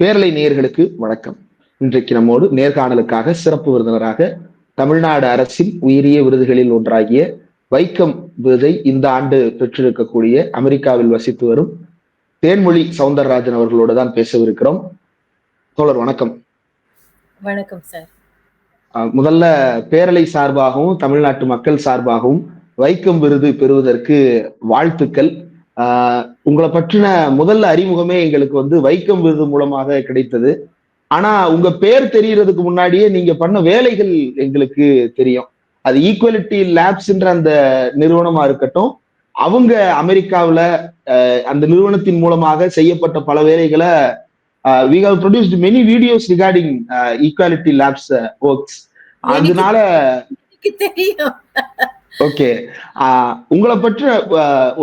பேரலை நேயர்களுக்கு வணக்கம். இன்றைக்கு நம்மோடு நேர்காணலுக்காக சிறப்பு விருந்தினராக தமிழ்நாடு அரசின் உயரிய விருதுகளில் ஒன்றாகிய வைக்கம் விருதை இந்த ஆண்டு பெற்றிருக்கக்கூடிய அமெரிக்காவில் வசித்து வரும் தேன்மொழி சவுந்தரராஜன் அவர்களோடு தான் பேசவிருக்கிறோம். தோழர் வணக்கம். வணக்கம் சார். முதல்ல பேரலை சார்பாகவும் தமிழ்நாட்டு மக்கள் சார்பாகவும் வைக்கம் விருது பெறுவதற்கு வாழ்த்துக்கள். உங்களை பற்றின முதல்ல அறிமுகமே எங்களுக்கு வைக்கம் விருது மூலமாக கிடைத்தது. ஆனா உங்க பேர் தெரியறதுக்கு முன்னாடியே நீங்க பண்ண வேலைகள் எங்களுக்கு தெரியும். அது ஈக்குவலிட்டி லேப்ஸ்ன்ற அந்த நிறுவனமா இருக்கட்டும், அவங்க அமெரிக்காவில் அந்த நிறுவனத்தின் மூலமாக செய்யப்பட்ட பல வேலைகளை we have produced many videos regarding equality labs works. அதனால தெரியும். ஓகே, உங்களை பற்றி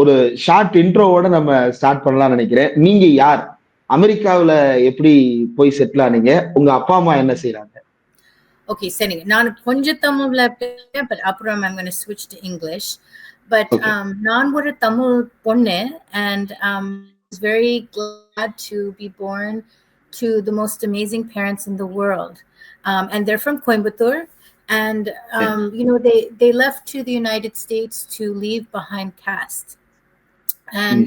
ஒரு ஷார்ட் இன்ட்ரோவோட நம்ம ஸ்டார்ட் பண்ணலாம் நினைக்கிறேன். நீங்க யார், அமெரிக்காவில் எப்படி போய் செட்டில் ஆனீங்க, உங்க அப்பா அம்மா என்ன செய்யறாங்க? ஓகே, சரிங்க. நான் கொஞ்சம் தமிழ்ல பட் அப்புறம் I'm going to switch to English. But நான் ஒரு தமிழ் பொண்ணு and was very glad to be born to the most amazing parents in the world. And they're from Coimbatore. And they left to the United States to leave behind caste. And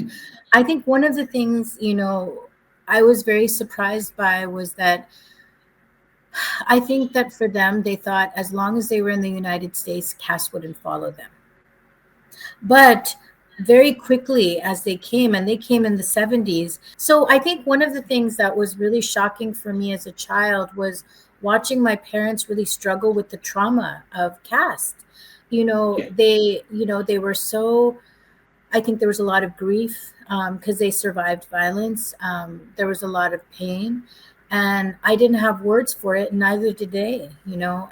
I think one of the things I was very surprised by was that I think that for them, they thought as long as they were in the United States, caste wouldn't follow them. But very quickly as they came, and they came in the 70s. So I think one of the things that was really shocking for me as a child was watching my parents really struggle with the trauma of caste. They were so, I think there was a lot of grief because they survived violence. There was a lot of pain, and I didn't have words for it, neither did they,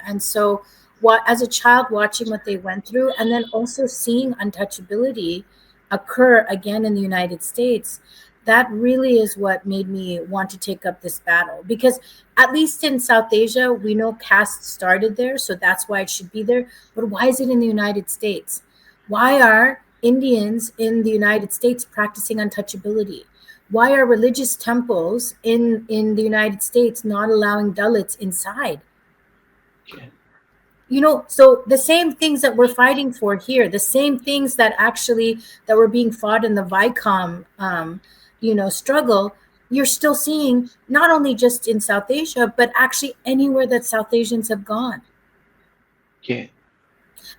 And so as a child, watching what they went through, and then also seeing untouchability occur again in the United States, that really is what made me want to take up this battle. Because at least in South Asia, we know caste started there, so that's why it should be there. But why is it in the United States? Why are Indians in the United States practicing untouchability? Why are religious temples in the United States not allowing Dalits inside? So the same things that we're fighting for here, the same things that were being fought in the Vaikam, struggle, you're still seeing not only just in South Asia, but actually anywhere that South Asians have gone. Okay.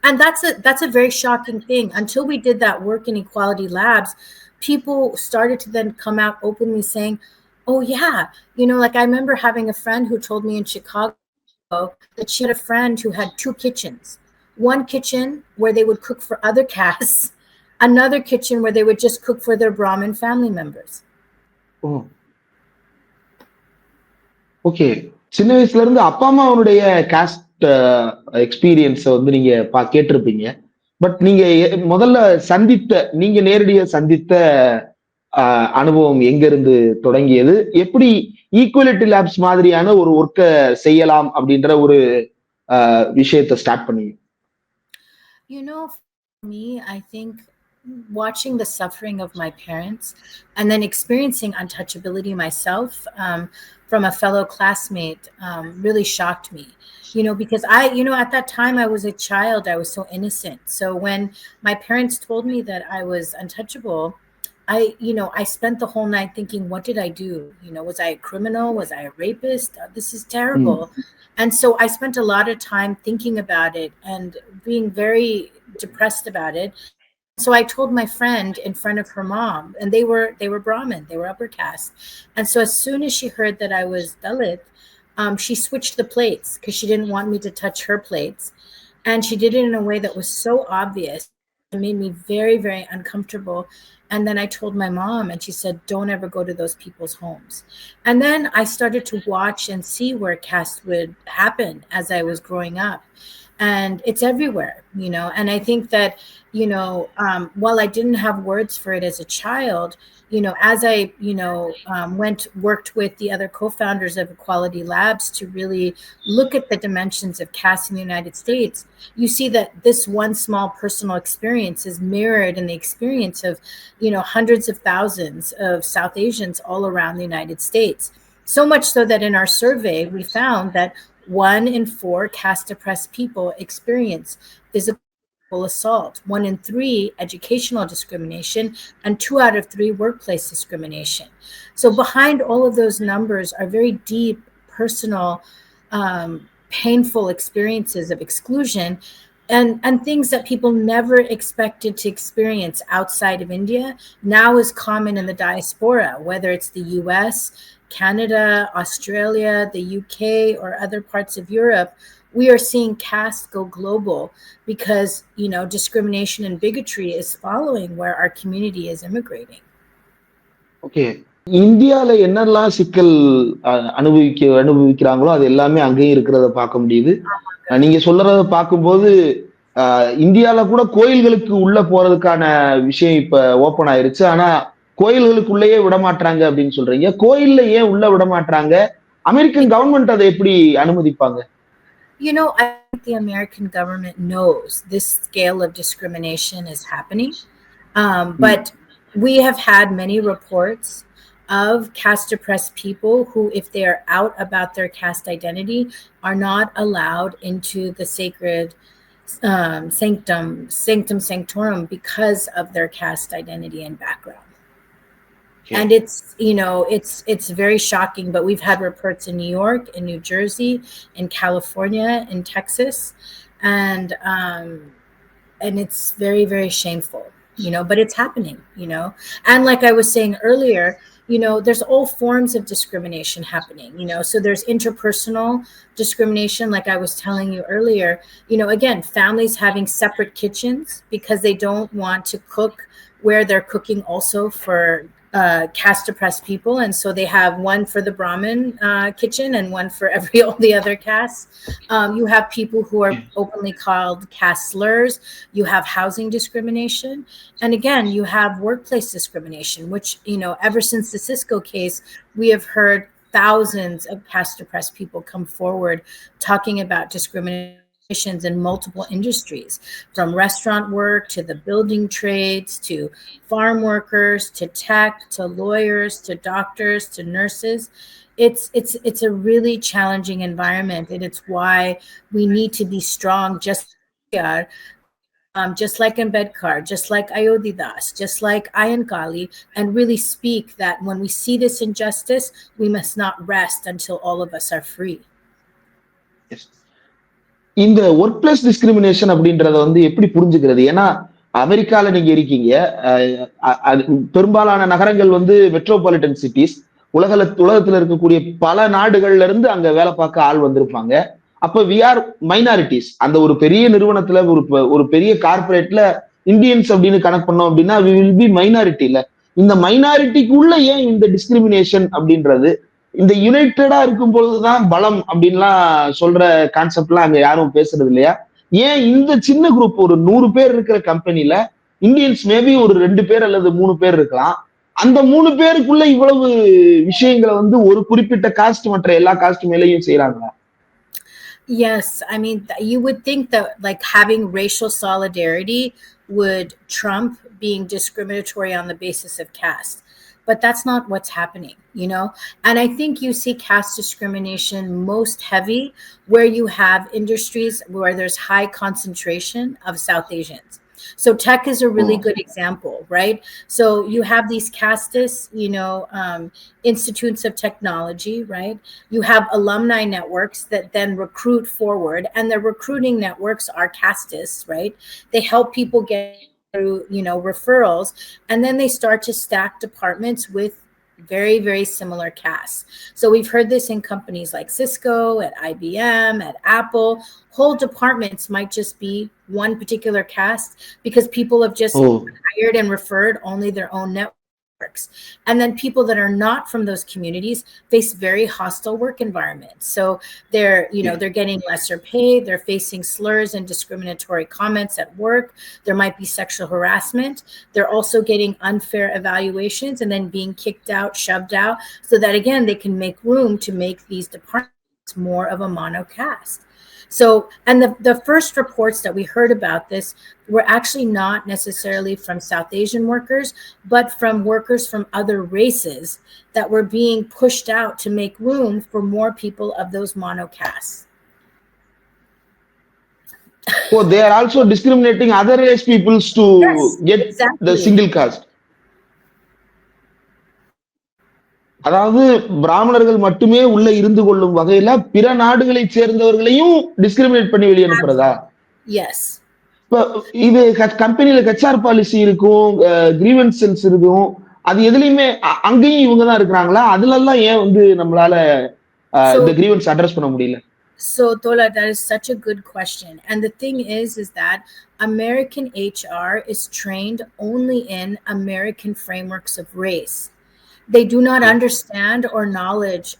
And that's a very shocking thing. Until we did that work in Equality Labs, people started to then come out openly saying, oh yeah, like I remember having a friend who told me in Chicago that she had a friend who had two kitchens. One kitchen where they would cook for other castes, another kitchen where they would just cook for their Brahmin family members. Oh. Okay. சின்ன வயசுல இருந்து அப்பா அம்மாவுடைய cost experience நீங்க கேட்டிருப்பீங்க. But நீங்க முதல்ல நீங்க நேரடியா சந்தித்த அனுபவம் எங்க இருந்து தொடங்கியது? எப்படி ஈக்குவலிட்டி லேப்ஸ் மாதிரியான ஒரு ஒர்க்க செய்யலாம் அப்படின்ற ஒரு விஷயத்தை ஸ்டார்ட் பண்ணீங்க? For me, I think watching the suffering of my parents and then experiencing untouchability myself from a fellow classmate really shocked me. Because at that time I was a child, I was so innocent. So when my parents told me that I was untouchable, I spent the whole night thinking, what did I do? Was I a criminal? Was I a rapist? This is terrible. And so I spent a lot of time thinking about it and being very depressed about it. So I told my friend in front of her mom, and they were Brahmin, they were upper caste. And so as soon as she heard that I was Dalit, she switched the plates because she didn't want me to touch her plates. And she did it in a way that was so obvious. It made me very, very uncomfortable. And then I told my mom, and she said, don't ever go to those people's homes. And then I started to watch and see where caste would happen as I was growing up. And it's everywhere, and I think that, while I didn't have words for it as a child, as I, worked with the other co-founders of Equality Labs to really look at the dimensions of caste in the United States, you see that this one small personal experience is mirrored in the experience of, hundreds of thousands of South Asians all around the United States. So much so that in our survey, we found that 1 in 4 caste oppressed people experience physical assault, 1 in 3 educational discrimination, and 2 out of 3 workplace discrimination. So behind all of those numbers are very deep, personal, painful experiences of exclusion and things that people never expected to experience outside of India now is common in the diaspora, whether it's the US, Canada, Australia, the UK, or other parts of Europe. We are seeing caste go global because, discrimination and bigotry is following where our community is immigrating. Okay. இந்தியால என்னெல்லாம் சிக்கல் அனுபவிக்கிறாங்களோ அது எல்லாமே அங்கேயும் இருக்கிறத பார்க்க முடியுது. நீங்க சொல்றத பார்க்கும்போது இந்தியால கூட கோயில்களுக்கு உள்ள போறதுக்கான விஷயம் இப்ப ஓபன் ஆயிருச்சு. ஆனா கோயில்களுக்குள்ளேயே விட மாட்டாங்க அப்படின்னு சொல்றீங்க. கோயில்ல ஏன் உள்ள விட மாட்டாங்க? அமெரிக்கன் கவர்மெண்ட் அதை எப்படி அனுமதிப்பாங்க? I think the American government knows this scale of discrimination is happening. But we have had many reports of caste oppressed people who, if they are out about their caste identity, are not allowed into the sacred sanctum sanctorum because of their caste identity and background. Okay. And it's very shocking, but we've had reports in New York, in New Jersey, in California, in Texas, and it's very, very shameful, but it's happening, and like I was saying earlier, there's all forms of discrimination happening, so there's interpersonal discrimination, like I was telling you earlier, again, families having separate kitchens because they don't want to cook where they're cooking also for caste oppressed people, and so they have one for the Brahmin kitchen and one for all the other castes. You have people who are openly called caste slurs. You have housing discrimination, and again, you have workplace discrimination, which ever since the Cisco case, we have heard thousands of caste oppressed people come forward talking about discrimination in multiple industries, from restaurant work to the building trades to farm workers to tech to lawyers to doctors to nurses. It's a really challenging environment, and it's why we need to be strong, just like Ambedkar, just like Ayodhyadas, just like Ayankali, and really speak that when we see this injustice, we must not rest until all of us are free. Yes. இந்த work place discrimination அப்படின்றத எப்படி புரிஞ்சுக்கிறது? ஏன்னா அமெரிக்கால நீங்க இருக்கீங்க, பெரும்பாலான நகரங்கள் மெட்ரோபாலிட்டன் சிட்டிஸ், உலகத்துல இருக்கக்கூடிய பல நாடுகள்ல இருந்து அங்க வேலை பார்க்க ஆள் வந்திருப்பாங்க. அப்ப வி ஆர் மைனாரிட்டிஸ். அந்த ஒரு பெரிய நிறுவனத்துல ஒரு பெரிய கார்பரேட்ல இந்தியன்ஸ் அப்படின்னு கனெக்ட் பண்ணோம் அப்படின்னா வி வில் பி மைனாரிட்டி. இல்ல, இந்த மைனாரிட்டிக்குள்ள ஏன் இந்த டிஸ்கிரிமினேஷன் அப்படின்றது? இந்த யுனைடெடா இருக்கும் பொழுதுதான் பலம் அப்படின்லாம் சொல்ற கான்செப்ட்லாம் அங்க யாரும் பேசுறது இல்லையா? ஏன் இந்த சின்ன குரூப், ஒரு 100 பேர் இருக்கிற கம்பெனில இந்தியன்ஸ் மேபி ஒரு 2 பேர் அல்லது 3 பேர் இருக்கலாம், அந்த 3 பேருக்குள்ள இவ்வளவு விஷயங்களை ஒரு குறிப்பிட்ட காஸ்ட் மற்ற எல்லா காஸ்ட் மேலேயும் செய்யறாங்க? Yes, I mean, you would think that like having racial solidarity would trump being discriminatory on the basis of caste. But that's not what's happening, And I think you see caste discrimination most heavy where you have industries where there's high concentration of South Asians. So tech is a really good example, right? So you have these castes, institutes of technology, right? You have alumni networks that then recruit forward, and their recruiting networks are castes, right? They help people get through referrals, and then they start to stack departments with very, very similar castes. So we've heard this in companies like Cisco, at IBM, at Apple. Whole departments might just be one particular caste because people have just hired and referred only their own networks. And then people that are not from those communities face very hostile work environments. So they're, they're getting lesser pay. They're facing slurs and discriminatory comments at work. There might be sexual harassment. They're also getting unfair evaluations and then being kicked out, shoved out, so that again, they can make room to make these departments more of a monocaste. So, and the first reports that we heard about this were actually not necessarily from South Asian workers, but from workers from other races that were being pushed out to make room for more people of those monocastes. So they are also discriminating other race peoples to Yes, get the exactly. single caste. அதாவது பிராமணர்கள் மட்டுமே உள்ள இருந்து கொள்ளும் வகையில பிற நாடுகளை சேர்ந்தவர்களையும் discriminate பண்ணி வெளியே அனுப்புறதா? Yes. இப்ப இது கம்பெனில ஹெச்ஆர் பாலிசி இருக்கும், கிரீவன்ஸ் செல்ஸ் இருக்கும். அது எதுலயுமே அங்கேயும் இவங்க தான் இருக்கிறாங்களா? அதுல எல்லாம் ஏன் வந்து நம்மளால இந்த கிரீவன்ஸ் அட்ரஸ் பண்ண முடியல? So Tola, that is such a good question. And the thing is that American HR is trained only in American frameworks of race. They do not understand or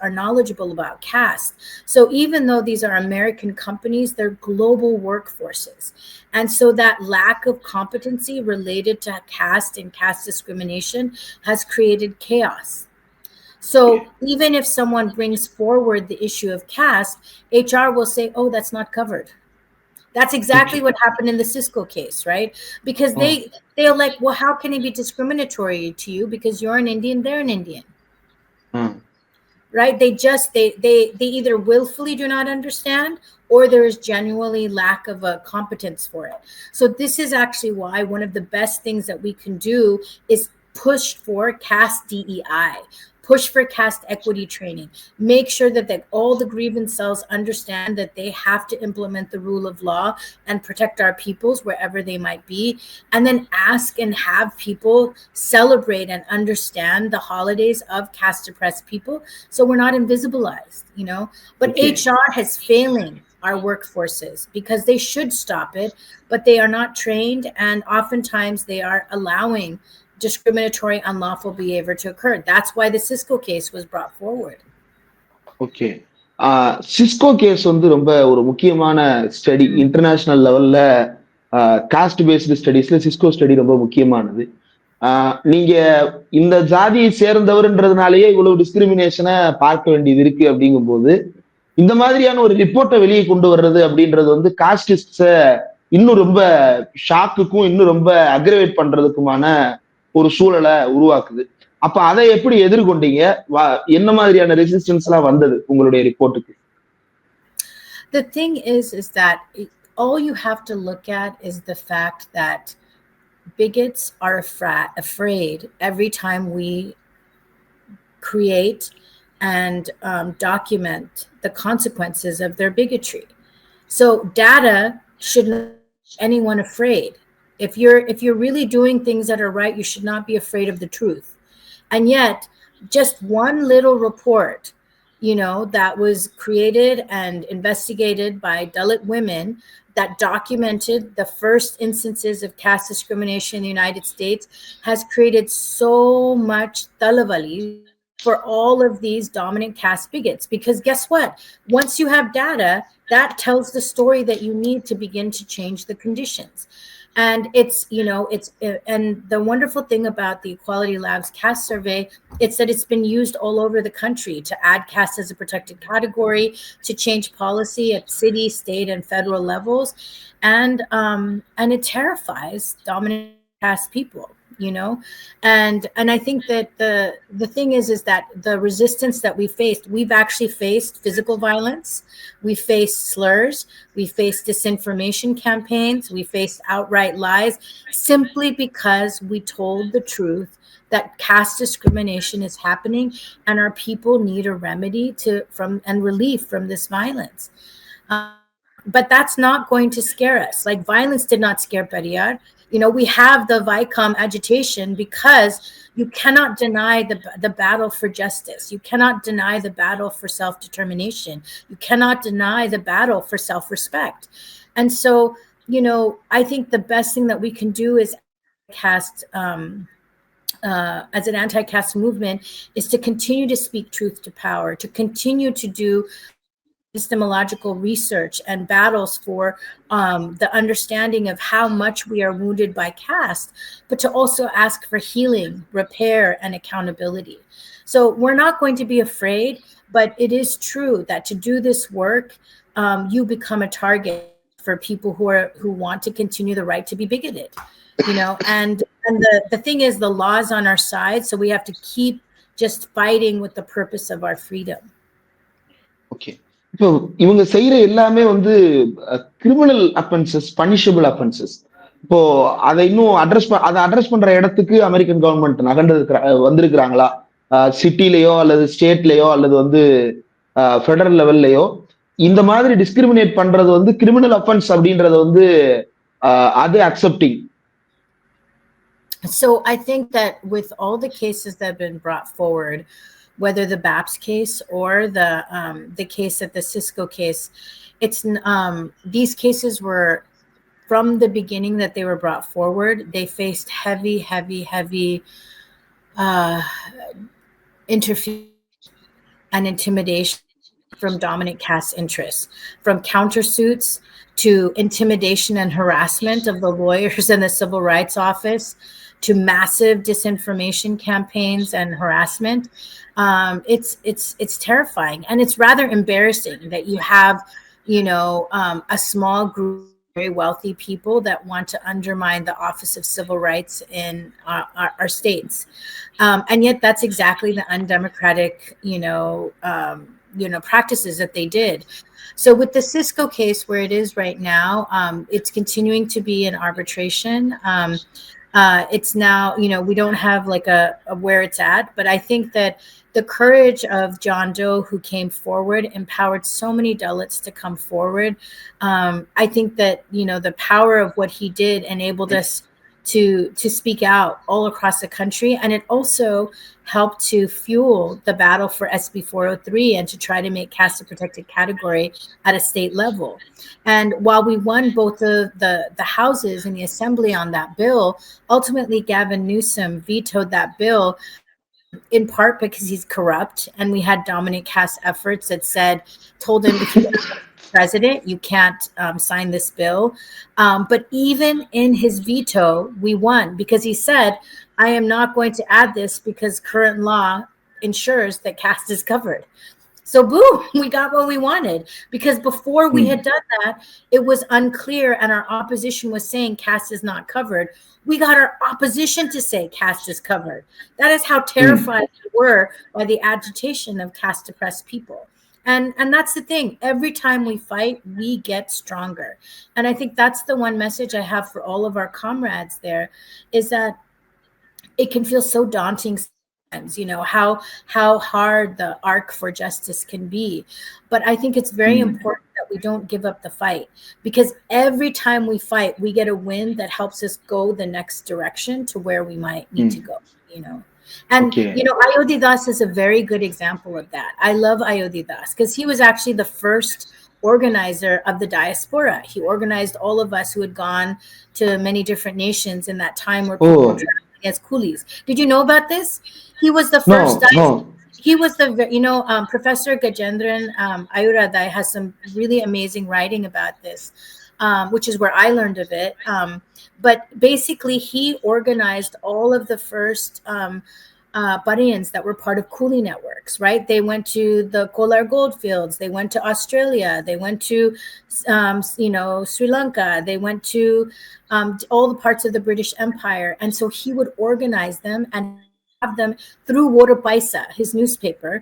are knowledgeable about caste. So even though these are American companies, they're global workforces. And so that lack of competency related to caste and caste discrimination has created chaos. So even if someone brings forward the issue of caste, HR will say, oh, that's not covered. That's exactly what happened in the Cisco case, right? Because they're like, well, how can he be discriminatory to you because you're an Indian, they're an Indian. Right? They either willfully do not understand or there is genuinely lack of a competence for it. So this is actually why one of the best things that we can do is push for caste DEI. Push for caste equity training. Make sure that all the grievance cells understand that they have to implement the rule of law and protect our peoples wherever they might be. And then ask and have people celebrate and understand the holidays of caste oppressed people so we're not invisibilized, you know. But HR is failing our workforces because they should stop it, but they are not trained, and oftentimes they are allowing discriminatory unlawful behavior to occur. That's why the Cisco case was brought forward. Okay. Cisco case வந்து ரொம்ப ஒரு முக்கியமான study. International லெவல்ல cost based ஸ்டடிஸ்ல Cisco study ரொம்ப முக்கியமானது. நீங்க இந்த ஜாதியை சேர்ந்தவர்ன்றதுனாலயே இவ்வளவு டிஸ்கிரிமினேஷனை பார்க்க வேண்டியது இருக்கு அப்படிங்கும் போது இந்த மாதிரியான ஒரு ரிப்போர்ட்டை வெளியே கொண்டு வர்றது அப்படின்றது வந்து காஸ்டிஸ்ட இன்னும் ரொம்ப ஷாக்குக்கும் இன்னும் ரொம்ப அக்ரவேட் பண்றதுக்குமான ஒரு சூழலை உருவாக்குது. அப்ப அதை எப்படி எதிர்கொண்டீங்க? என்ன மாதிரியான ரெசிஸ்டன்ஸ் எல்லாம் வந்தது உங்களுடைய ரிப்போர்ட்டுக்கு? The thing is that all you have to look at is the fact that bigots are afraid every time we create and document the consequences of their bigotry. So data should not make anyone afraid. If you're really doing things that are right, you should not be afraid of the truth. And yet, just one little report, you know, that was created and investigated by Dalit women that documented the first instances of caste discrimination in the United States has created so much talavali for all of these dominant caste bigots. Because guess what? Once you have data, that tells the story that you need to begin to change the conditions. And it's, you know, and the wonderful thing about the Equality Labs caste survey, it's that it's been used all over the country to add caste as a protected category, to change policy at city, state, and federal levels. And it terrifies dominant caste people, you know. And I think that the thing is that the resistance that we've actually faced physical violence, we faced slurs, we faced disinformation campaigns, we faced outright lies, simply because we told the truth that caste discrimination is happening and our people need a remedy and relief from this violence. But that's not going to scare us. Like, violence did not scare Periyar. You know, we have the Vaikam agitation because you cannot deny the battle for justice. You cannot deny the battle for self-determination. You cannot deny the battle for self-respect. And so, you know, I think the best thing that we can do is as an anti-caste movement is to continue to speak truth to power, to continue to do epistemological research and battles for the understanding of how much we are wounded by caste, but to also ask for healing, repair, and accountability. So we're not going to be afraid, but it is true that to do this work, you become a target for people who want to continue the right to be bigoted, and the thing is, the law is on our side, so we have to keep just fighting with the purpose of our freedom. Okay. இப்போ இவங்க செய்யற எல்லாமே வந்து criminal offences, punishable offences. இப்போ அதை இன்னும் address பண்ற இடத்துக்கு அமெரிக்கன் கவர்மெண்ட் வந்திருக்கிறாங்களா? சிட்டிலேயோ அல்லது ஸ்டேட்லயோ அல்லது வந்து ஃபெடரல் லெவல்லயோ இந்த மாதிரி டிஸ்கிரிமினேட் பண்றது வந்து கிரிமினல் அஃபென்ஸ் அப்படின்றத வந்து அது accepting. So I think that with all the cases that have been brought forward, whether the BAPS case or the case at the Cisco case, it's these cases were, from the beginning that they were brought forward, they faced heavy interference and intimidation from dominant caste interests, from countersuits to intimidation and harassment of the lawyers in the Civil Rights Office, to massive disinformation campaigns and harassment. It's terrifying, and it's rather embarrassing that you have, a small group of very wealthy people that want to undermine the Office of Civil Rights in our states, and yet that's exactly the undemocratic, practices that they did. So with the Cisco case, where it is right now, it's continuing to be in arbitration. It's now, we don't have like a where it's at, but I think that the courage of John Doe, who came forward, empowered so many Dalits to come forward. I think that, the power of what he did enabled us to speak out all across the country. And it also helped to fuel the battle for SB 403 and to try to make caste a protected category at a state level. And while we won both the houses in the assembly on that bill, ultimately Gavin Newsom vetoed that bill, in part because he's corrupt. And we had dominant caste efforts that told him, if you president, you can't sign this bill. But even in his veto, we won, because he said, I am not going to add this because current law ensures that caste is covered. So boom, we got what we wanted, because before we had done that, it was unclear, and our opposition was saying caste is not covered. We got our opposition to say caste is covered. That is how terrified we were by the agitation of caste oppressed people. And that's the thing. Every time we fight, we get stronger. And I think that's the one message I have for all of our comrades there, is that it can feel so daunting sometimes, how hard the arc for justice can be. But I think it's very important that we don't give up the fight, because every time we fight, we get a win that helps us go the next direction to where we might need to go, And, Ayodhi Das is a very good example of that. I love Ayodhi Das because he was actually the first organizer of the diaspora. He organized all of us who had gone to many different nations in that time where people were traveling as coolies. Did you know about this? He was the first. He was Professor Gajendran Ayuradai has some really amazing writing about this, which is where I learned of it. But basically, he organized all of the first Parians that were part of coolie networks, right? They went to the Kolar goldfields. They went to Australia. They went to, Sri Lanka. They went to all the parts of the British Empire. And so he would organize them and have them through Water Paisa, his newspaper.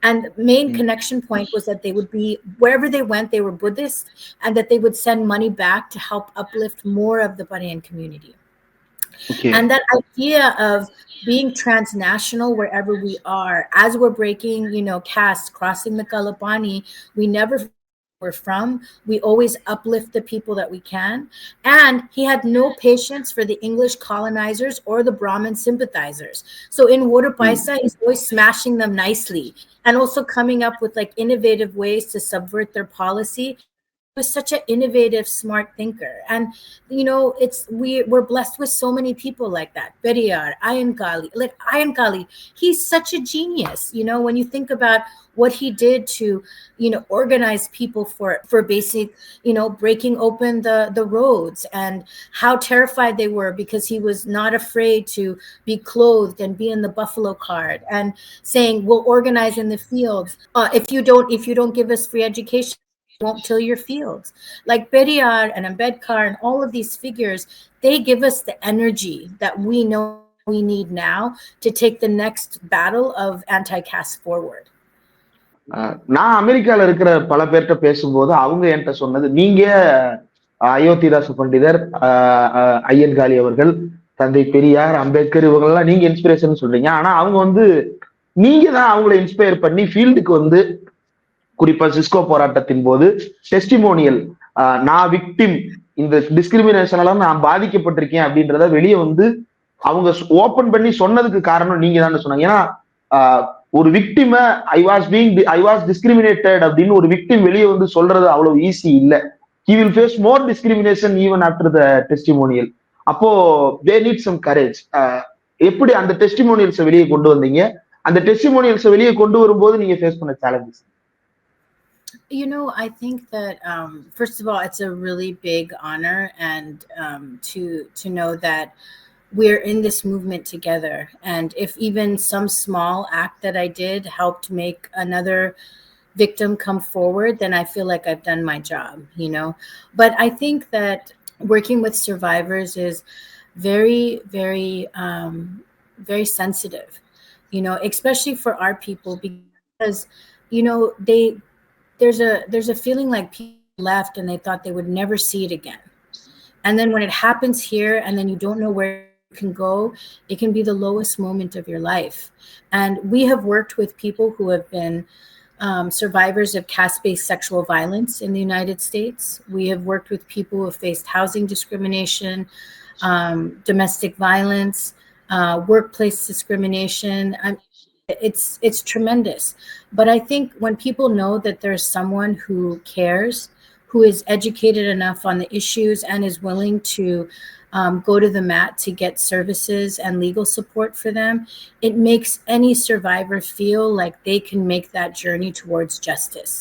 And the main connection point was that they would be, wherever they went, they were Buddhist, and that they would send money back to help uplift more of the Parian community. Okay. And that idea of being transnational wherever we are, as we're breaking, caste, crossing the Kalapani, we never we're from. We always uplift the people that we can. And he had no patience for the English colonizers or the Brahmin sympathizers. So in Water Paisa, he's always smashing them nicely, and also coming up with like innovative ways to subvert their policy, was such an innovative, smart thinker. And we're blessed with so many people like that. Periyar, Ayangali, he's such a genius. When you think about what he did to organize people for basic breaking open the roads, and how terrified they were because he was not afraid to be clothed and be in the buffalo cart, and saying, we'll organize in the fields. If you don't give us free education, won't till your fields. Like Periyar and Ambedkar and all of these figures, they give us the energy that we know we need now to take the next battle of anti-caste forward. நான் அமெரிக்கால இருக்கிற பல பேர்கிட்ட பேசும்போது அவங்க என்கிட்ட சொன்னது, நீங்க அயோத்திதாச பண்டிதர், ஐயன்காளி அவர்கள், தந்தை பெரியார், அம்பேத்கர், இவங்கெல்லாம் நீங்க இன்ஸ்பிரேஷன் சொல்றீங்க. ஆனா அவங்க நீங்க தான் அவங்கள இன்ஸ்பயர் பண்ணி ஃபீல்டுக்கு குறிப்பா சிஸ்கோ போராட்டத்தின் போது டெஸ்டிமோனியல், நான் விக்டிம், இந்த டிஸ்கிரிமினேஷனால நான் பாதிக்கப்பட்டிருக்கேன் அப்படின்றத வெளியே அவங்க ஓபன் பண்ணி சொன்னதுக்கு காரணம் நீங்க தான் சொன்னாங்க. ஏன்னா ஒரு விக்டிம ஐ வாஸ் டிஸ்கிரிமினேட்டட் அப்படின்னு ஒரு விக்டிம் வெளியே சொல்றது அவ்வளவு ஈஸி இல்ல. he will face more discrimination even after the testimonial. அப்போ they need some courage. எப்படி அந்த டெஸ்டிமோனியல்ஸை வெளியே கொண்டு வந்தீங்க? அந்த டெஸ்டிமோனியல்ஸை வெளியே கொண்டு வரும்போது நீங்க ஃபேஸ் பண்ண challenges? I think that first of all, it's a really big honor, and to know that we're in this movement together. And if even some small act that I did helped make another victim come forward, then I feel like I've done my job, But I think that working with survivors is very, very, very sensitive, especially for our people, because, there's a feeling like people left and they thought they would never see it again. And then when it happens here and then you don't know where you can go, it can be the lowest moment of your life. And we have worked with people who have been survivors of caste-based sexual violence in the United States. We have worked with people who have faced housing discrimination, domestic violence, workplace discrimination. It's tremendous. But I think when people know that there's someone who cares, who is educated enough on the issues and is willing to go to the mat to get services and legal support for them, it makes any survivor feel like they can make that journey towards justice.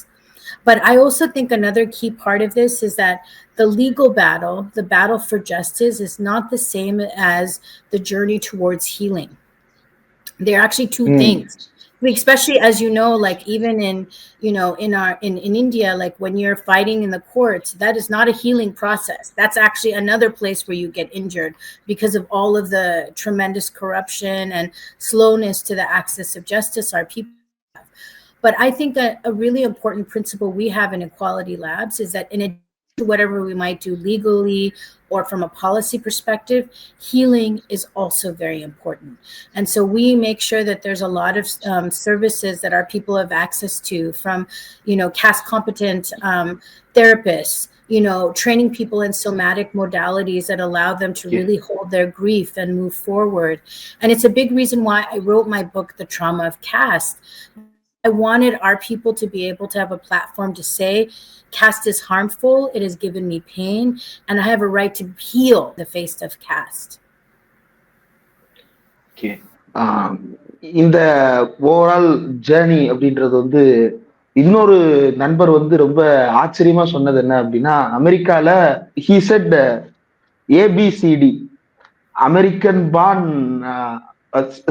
But I also think another key part of this is that the legal battle, the battle for justice, is not the same as the journey towards healing. They're actually two things. Especially, as like even in India, like when you're fighting in the courts, that is not a healing process. That's actually another place where you get injured because of all of the tremendous corruption and slowness to the access of justice our people have. But I think that a really important principle we have in Equality Labs is that in addition to whatever we might do legally or from a policy perspective, healing is also very important. And so we make sure that there's a lot of services that our people have access to, from, caste competent therapists, training people in somatic modalities that allow them to really hold their grief and move forward. And it's a big reason why I wrote my book, The Trauma of Caste. I wanted our people to be able to have a platform to say, caste is harmful, it has given me pain, and I have a right to heal the face of caste. Okay. இந்த overall journey அப்படின்றது இன்னொரு நண்பர் ரொம்ப ஆச்சரியமா சொன்னது என்ன அப்படின்னா, அமெரிக்கால he said ABCD, American born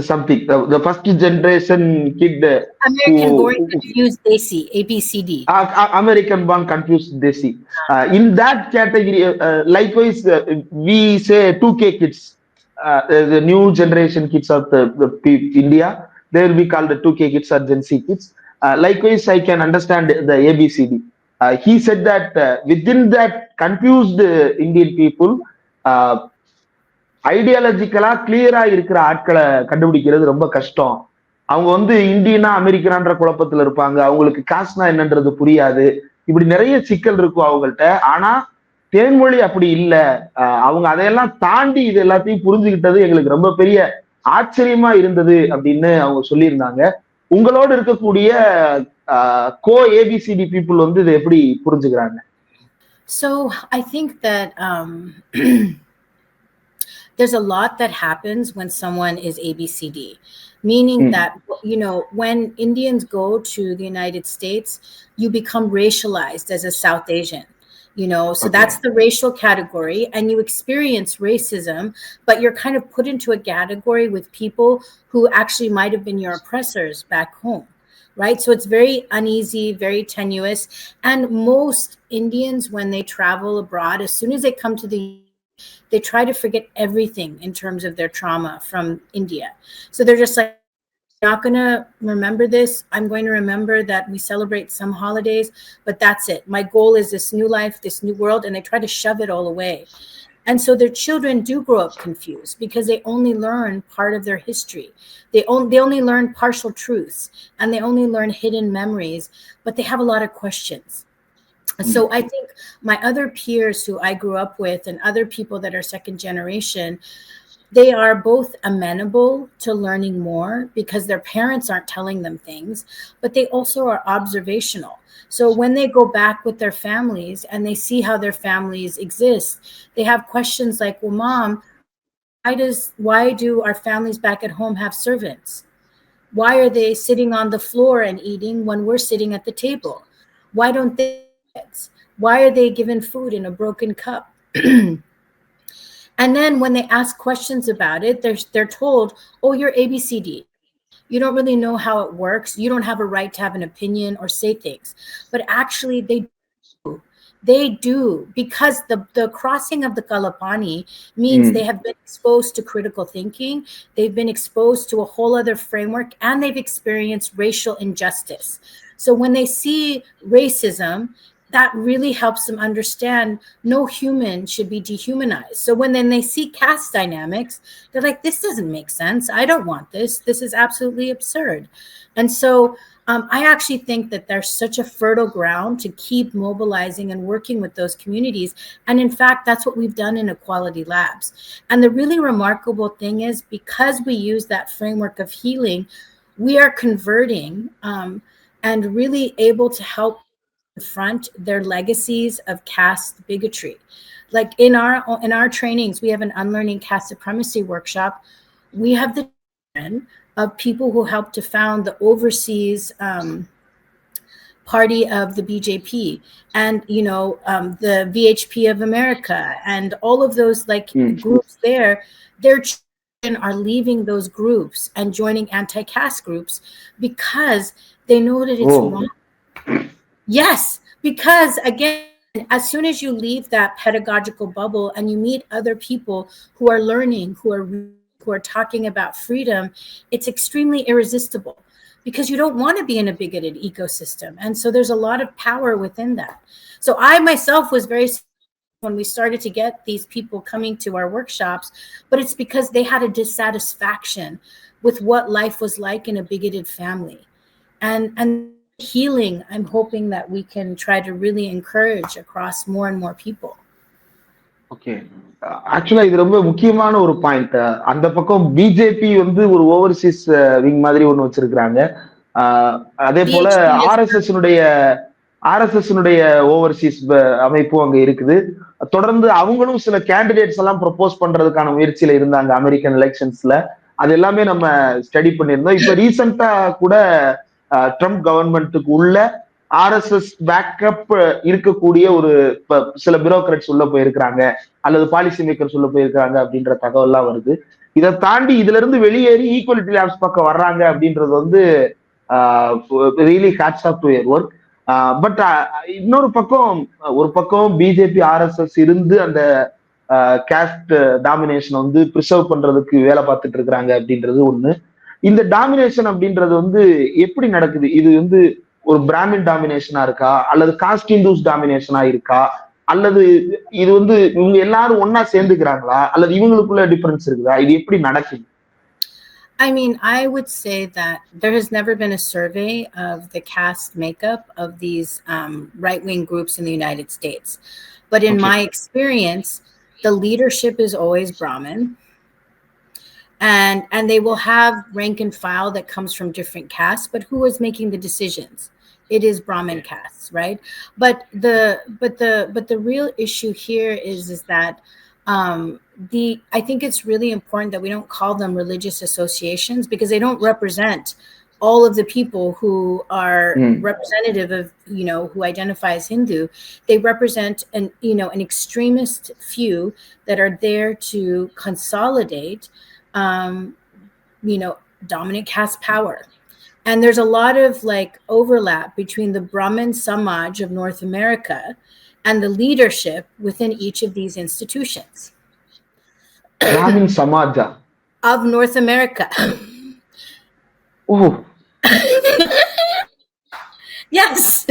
something, the first generation kid, American born confused desi, ABCD. American born confused desi. In that category, likewise, we say 2K kids, the new generation kids of the India, they will be called the 2K kids or Gen Z kids. Likewise, I can understand the ABCD. He said that within that confused Indian people, ஐடியாலஜிக்கலா கிளியரா இருக்கிற ஆட்களை கண்டுபிடிக்கிறது ரொம்ப கஷ்டம். அவங்க இந்தியனா அமெரிக்கனான்ற குழப்பத்துல இருப்பாங்க, அவங்களுக்கு காஸ்ட்னா என்னன்றது புரியாது, இப்படி நிறைய சிக்கல் இருக்கும் அவங்கள்ட்ட. ஆனா தேன்மொழி அப்படி இல்ல, அவங்க அதையெல்லாம் தாண்டி இது எல்லாத்தையும் புரிஞ்சுக்கிட்டது எங்களுக்கு ரொம்ப பெரிய ஆச்சரியமா இருந்தது அப்படின்னு அவங்க சொல்லியிருந்தாங்க. உங்களோடு இருக்கக்கூடிய கோ ஏபிசிடி பீப்புள் இதை எப்படி புரிஞ்சுக்கிறாங்க? So I think that there's a lot that happens when someone is ABCD, meaning that, when Indians go to the United States, you become racialized as a South Asian. So Okay. that's the racial category, and you experience racism, but you're kind of put into a category with people who actually might have been your oppressors back home. Right. So it's very uneasy, very tenuous. And most Indians, when they travel abroad, as soon as they come to the they try to forget everything in terms of their trauma from India. So they're just like, not going to remember this. I'm going to remember that we celebrate some holidays, but that's it. My goal is this new life, this new world, and they try to shove it all away. And so their children do grow up confused because they only learn part of their history. They only learn partial truths, and they only learn hidden memories, but they have a lot of questions. So I think my other peers who I grew up with and other people that are second generation, they are both amenable to learning more because their parents aren't telling them things, but they also are observational. So when they go back with their families and they see how their families exist, they have questions like, well, mom, why do our families back at home have servants? Why are they sitting on the floor and eating when we're sitting at the table? Why don't they have kids? Why are they given food in a broken cup? And then when they ask questions about it, they're told, oh, you're ABCD. You don't really know how it works. You don't have a right to have an opinion or say things. But actually, they do, because the crossing of the Kalapani means they have been exposed to critical thinking, they've been exposed to a whole other framework, and they've experienced racial injustice. So when they see racism, that really helps them understand no human should be dehumanized. So when then they see caste dynamics, they're like, this doesn't make sense. I don't want this. This is absolutely absurd. And so I actually think that there's such a fertile ground to keep mobilizing and working with those communities. And in fact, that's what we've done in Equality Labs. And the really remarkable thing is, because we use that framework of healing, we are converting and really able to help confront their legacies of caste bigotry. Like in our trainings, we have an unlearning caste supremacy workshop. We have the of people who helped to found the overseas party of the BJP, and the VHP of America, and all of those groups there. Their children are leaving those groups and joining anti-caste groups because they know that it's wrong. Yes, because again, as soon as you leave that pedagogical bubble and you meet other people who are learning, who are talking about freedom, it's extremely irresistible, because you don't want to be in a bigoted ecosystem. And so there's a lot of power within that. So I myself was very, when we started to get these people coming to our workshops, but it's because they had a dissatisfaction with what life was like in a bigoted family. And healing, I'm hoping that we can try to really encourage across more and more people. Okay. ஆக்சுவலா இது ரொம்ப முக்கியமான ஒரு point. அந்த பக்கம் BJP வந்து ஒரு Overseas wing மாதிரி ஒண்ணு வச்சிருக்கிறாங்க. அதே போல ஆர்எஸ்எஸ் ஓவர்சீஸ் அமைப்பும் அங்க இருக்குது. தொடர்ந்து அவங்களும் சில கேண்டிடேட்ஸ் எல்லாம் ப்ரொபோஸ் பண்றதுக்கான முயற்சியில இருந்தாங்க அமெரிக்கன் எலெக்ஷன்ஸ்ல. அது எல்லாமே நம்ம ஸ்டடி பண்ணியிருந்தோம். இப்ப ரீசெண்டா கூட ட்ரம்ப் கவர்மெண்ட்டுக்கு உள்ள ஆர்எஸ்எஸ் பேக்கப் இருக்கக்கூடிய ஒரு சில பியூரோக்ராட்ஸ் உள்ள போயிருக்கிறாங்க, அல்லது பாலிசி மேக்கர்ஸ் உள்ள போயிருக்காங்க அப்படின்ற தகவல்லாம் வருது. இதை தாண்டி இதுல இருந்து வெளியேறி ஈக்குவலிட்டி லேப்ஸ் பக்கம் வர்றாங்க அப்படின்றது வந்து really hats off to your work. But இன்னொரு பக்கம், ஒரு பக்கம் பிஜேபி ஆர்எஸ்எஸ் இருந்து அந்த கேஸ்ட் டாமினேஷன் வந்து ப்ரிசர்வ் பண்றதுக்கு வேலை பார்த்துட்டு இருக்கிறாங்க அப்படின்றது ஒண்ணு. இந்த டாமினேஷன் அப்படின்றது வந்து எப்படி நடக்குது? இது வந்து ஒரு பிராமின் டாமினேஷனா இருக்கா, அல்லது காஸ்ட் இண்டூஸ் டாமினேஷனா இருக்கா, அல்லது இது வந்து இவங்க எல்லாரும் ஒன்னா சேர்ந்துக்கிறாங்களா, அல்லது இவங்களுக்குள்ள டிஃபரன்ஸ் இருக்குதா? இது எப்படி நடக்குது? I mean, I would say that there has never been a survey of the caste makeup of these right-wing groups in the United States. But in my experience, the leadership is always Brahmin. And they will have rank and file that comes from different castes, but who is making the decisions? It is Brahmin castes, right? But the real issue here is that I think it's really important that we don't call them religious associations, because they don't represent all of the people who are representative of, who identify as Hindu. They represent an extremist few that are there to consolidate, dominant caste power. And there's a lot of overlap between the Brahmin Samaj of North America and the leadership within each of these institutions. Brahmin Samaja of North America. Oh. Yes.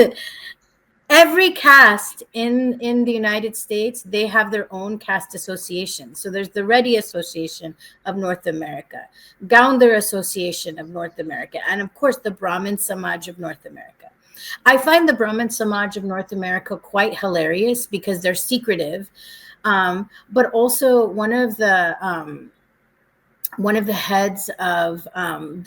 Every caste in the United States, they have their own caste association. So there's the Reddy Association of North America, Gounder Association of North America, and of course the Brahmin Samaj of North America. I find the Brahmin Samaj of North America quite hilarious because they're secretive, but also one of the heads of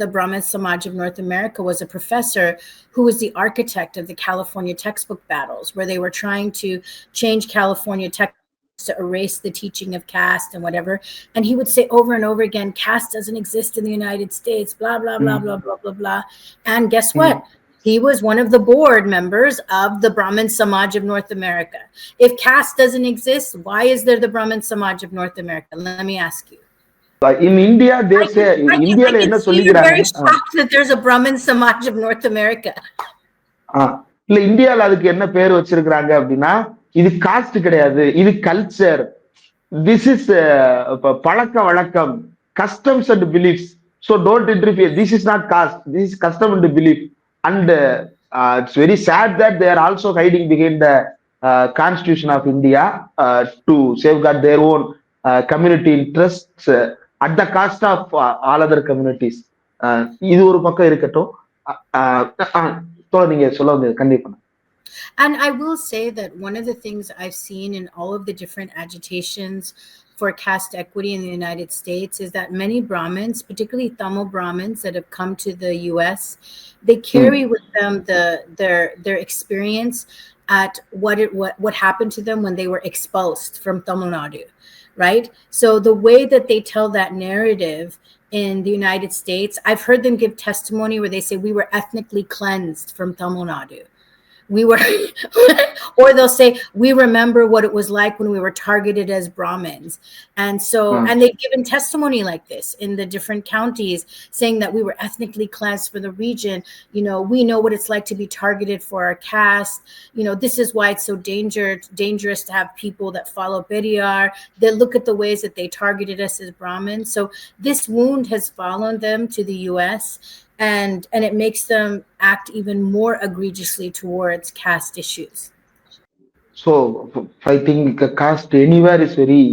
the Brahmin Samaj of North America was a professor who was the architect of the California textbook battles, where they were trying to change California textbooks to erase the teaching of caste and whatever. And he would say over and over again, caste doesn't exist in the United States, blah, blah, blah, blah, blah, blah, blah. And guess what? He was one of the board members of the Brahmin Samaj of North America. If caste doesn't exist, why is there the Brahmin Samaj of North America? Let me ask you. In India, they say India I can see you're very shocked that there's a Brahmin Samaj of North America. இல்ல இந்தியால அதுக்கு என்ன பேர் வச்சிருக்காங்க அப்படின்னா, இது cost கிடையாது, இது கல்ச்சர், திஸ் இஸ் பழக்க வழக்கம், customs and beliefs. So don't interfere. This is not caste. This is custom and belief. And it's very sad that they are also hiding behind the Constitution of India to safeguard their own community interests at the cost of all other communities. இது ஒரு பக்கம் இருக்கட்டும். நீங்க சொல்ல வந்தது கண்டிப்பா. And I will say that one of the things I've seen in all of the different agitations for caste equity in the United States is that many Brahmins, particularly Tamil Brahmins that have come to the US, they carry with them their experience at what happened to them when they were expulsed from Tamil Nadu, right? So the way that they tell that narrative in the United States, I've heard them give testimony where they say we were ethnically cleansed from Tamil Nadu. We were, or they'll say, we remember what it was like when we were targeted as Brahmins. And so, and they've given testimony like this in the different counties, saying that we were ethnically cleansed for the region. We know what it's like to be targeted for our caste. This is why it's so dangerous to have people that follow Periyar. They look at the ways that they targeted us as Brahmins. So this wound has followed them to the US. And it makes them act even more egregiously towards caste issues. So I think caste anywhere is very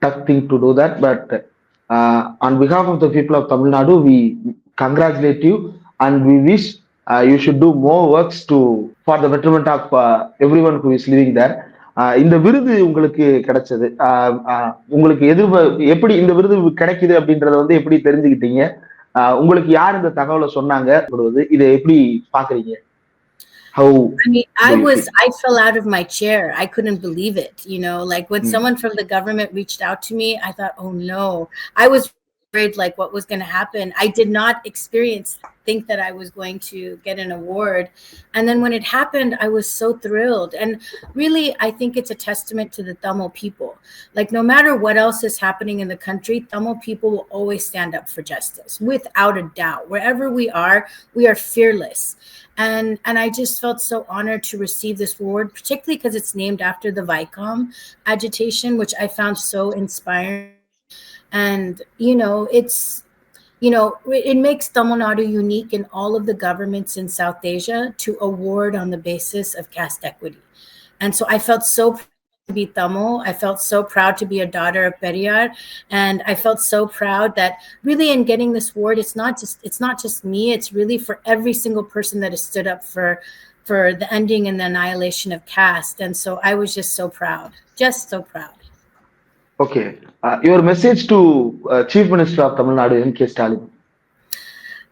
tough thing to do that. But on behalf of the people of Tamil Nadu, we congratulate you and we wish you should do more works for the betterment of everyone who is living there. இந்த விருது உங்களுக்கு கிடைச்சது, உங்களுக்கு எப்படி இந்த விருது கிடைக்குது அப்படின்றத எப்படி தெரிஞ்சுக்கிட்டீங்க? உங்களுக்கு யார் இந்த தகவலை சொன்னாங்க? இதை எப்படி பாக்குறீங்க? I fell out of my chair. I couldn't believe it. When someone from the government reached out to me, I thought, oh no. I was worried what was going to happen. I did not think that I was going to get an award. And then when it happened, I was so thrilled. And really, I think it's a testament to the Tamil people. No matter what else is happening in the country, Tamil people will always stand up for justice, without a doubt. Wherever we are fearless. And I just felt so honored to receive this award, particularly because it's named after the Vaikam agitation, which I found so inspiring. And, it makes Tamil Nadu unique in all of the governments in South Asia to award on the basis of caste equity. And so I felt so proud to be Tamil. I felt so proud to be a daughter of Periyar. And I felt so proud that really in getting this award, it's not just me, it's really for every single person that has stood up for the ending and the annihilation of caste. And so I was just so proud. Okay. Your message to Chief Minister of Tamil Nadu, M.K. Stalin.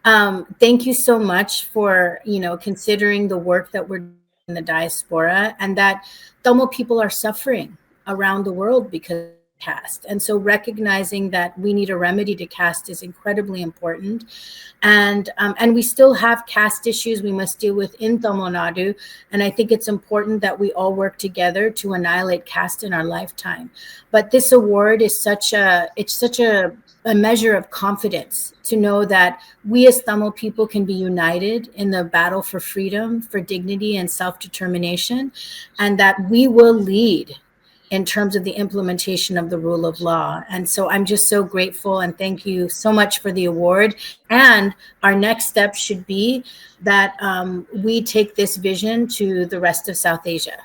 Thank you so much for, considering the work that we're doing in the diaspora, and that Tamil people are suffering around the world because of caste. And so recognizing that we need a remedy to caste is incredibly important. And we still have caste issues we must deal with in Tamil Nadu. And I think it's important that we all work together to annihilate caste in our lifetime. But this award is such a measure of confidence to know that we as Tamil people can be united in the battle for freedom, for dignity, and self-determination, and that we will lead in terms of the implementation of the rule of law. And so I'm just so grateful, and thank you so much for the award. And our next step should be that we take this vision to the rest of South Asia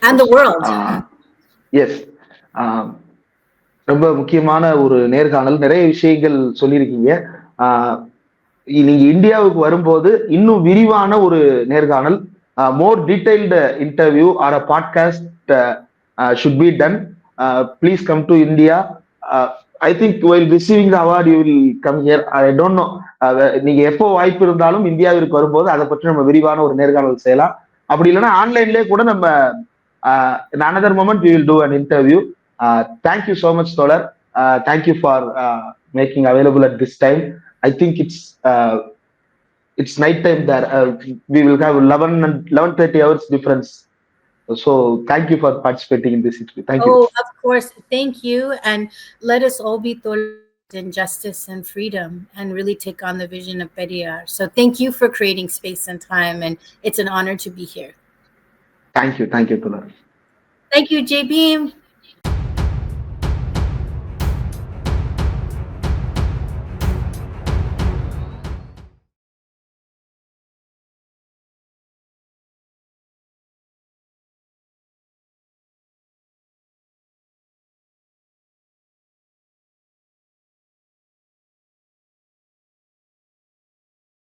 and the world. Yes. ரொம்ப முக்கியமான ஒரு நேர்காணல், நிறைய விஷயங்கள் சொல்லியிருக்கீங்க. நீங்க இந்தியாவுக்கு வரும்போது இன்னும் விரிவான ஒரு நேர்காணல், more detailed interview or a podcast should be done. Please come to India. I think while receiving the award you will come here. I don't know, நீங்க எப்போ வாய்ப்பு இருந்தாலும் இந்தியாவிற்கு வரும்போது அதை பற்றி நம்ம விரிவான ஒரு நேர்காணல் செய்யலாம். அப்படி இல்லைன்னா ஆன்லைன்லேயே கூட நம்ம in another moment we will do an interview. Thank you so much, Tolar. Thank you for making available at this time. I think it's night time there. We will have 11 and 11:30 hours difference. So thank you for participating in this interview. Thank you. Oh, of course. Thank you. And let us all be in justice and freedom and really take on the vision of Periyar. So thank you for creating space and time. And it's an honor to be here. Thank you. Thank you, Tolar. Thank you, J. Beam.